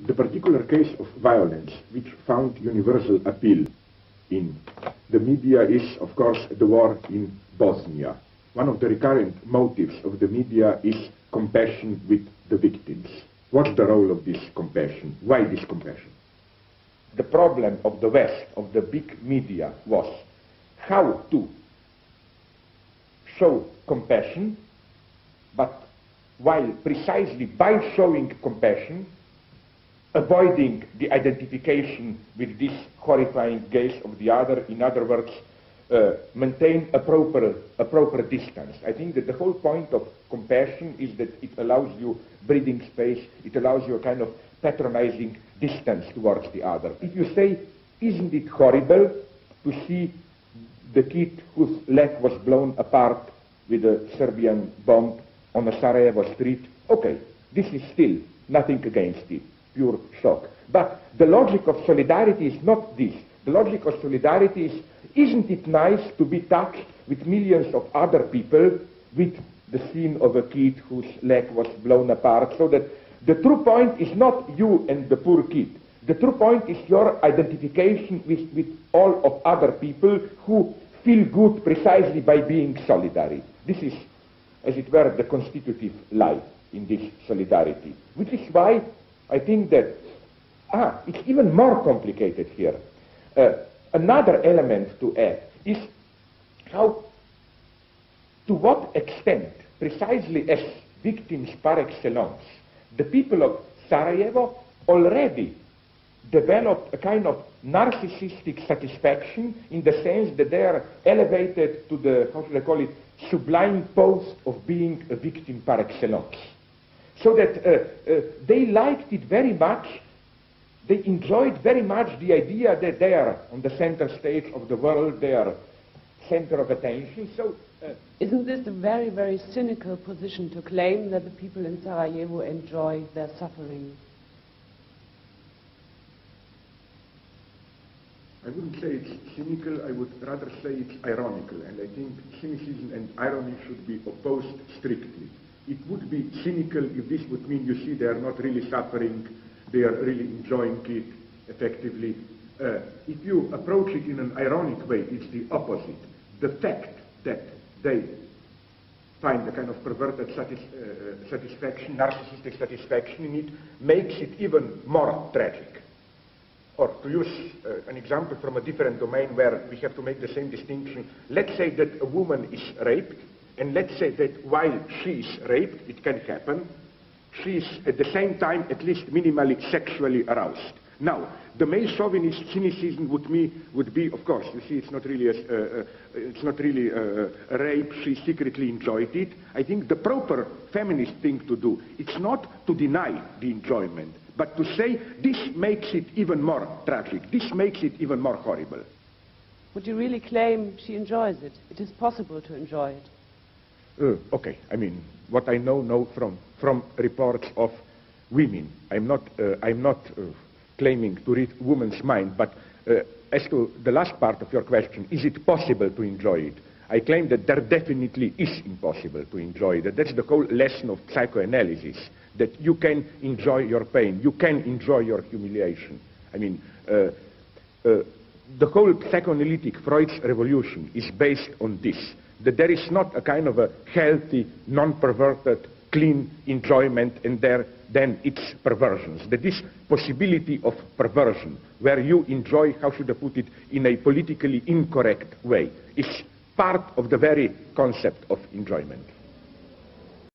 The particular case of violence which found universal appeal in the media is, of course, the war in Bosnia. One of the recurrent motives of the media is compassion with the victims. What's the role of this compassion? Why this compassion? The problem of the West, of the big media, was how to show compassion, but while precisely by showing compassion, avoiding the identification with this horrifying gaze of the other, in other words, maintain a proper distance. I think that the whole point of compassion is that it allows you breathing space, it allows you a kind of patronizing distance towards the other. If you say, isn't it horrible to see the kid whose leg was blown apart with a Serbian bomb on a Sarajevo street, okay, this is still nothing against it, pure shock. But the logic of solidarity is not this. The logic of solidarity is, isn't it nice to be touched with millions of other people with the scene of a kid whose leg was blown apart, so that the true point is not you and the poor kid. The true point is your identification with all of other people who feel good precisely by being solidary. This is, as it were, the constitutive life in this solidarity, which is why I think that it's even more complicated here. Another element to add is how, to what extent, precisely as victims par excellence, the people of Sarajevo already developed a kind of narcissistic satisfaction in the sense that they are elevated to the, how should I call it, sublime post of being a victim par excellence. So that they liked it very much, they enjoyed very much the idea that they are on the center stage of the world, they are center of attention. So, isn't this a very, very cynical position to claim that the people in Sarajevo enjoy their suffering? I wouldn't say it's cynical, I would rather say it's ironical, and I think cynicism and irony should be opposed strictly. It would be cynical if this would mean, you see, they are not really suffering, they are really enjoying it effectively. If you approach it in an ironic way, it's the opposite. The fact that they find a kind of perverted satisfaction, narcissistic satisfaction in it, makes it even more tragic. Or to use an example from a different domain where we have to make the same distinction, let's say that a woman is raped, and let's say that while she is raped, it can happen, she is at the same time at least minimally sexually aroused. Now, the male chauvinist cynicism would be, of course, you see, it's not really a rape, she secretly enjoyed it. I think the proper feminist thing to do, it's not to deny the enjoyment, but to say this makes it even more tragic, this makes it even more horrible. Would you really claim she enjoys it? It is possible to enjoy it. Okay, I mean, what I know from reports of women. I'm not claiming to read women's mind, but as to the last part of your question, is it possible to enjoy it? I claim that there definitely is impossible to enjoy it. That's the whole lesson of psychoanalysis, that you can enjoy your pain, you can enjoy your humiliation. I mean, the whole psychoanalytic Freud's revolution is based on this, that there is not a kind of a healthy, non-perverted, clean enjoyment, and then it's perversions. That this possibility of perversion, where you enjoy, how should I put it, in a politically incorrect way, is part of the very concept of enjoyment.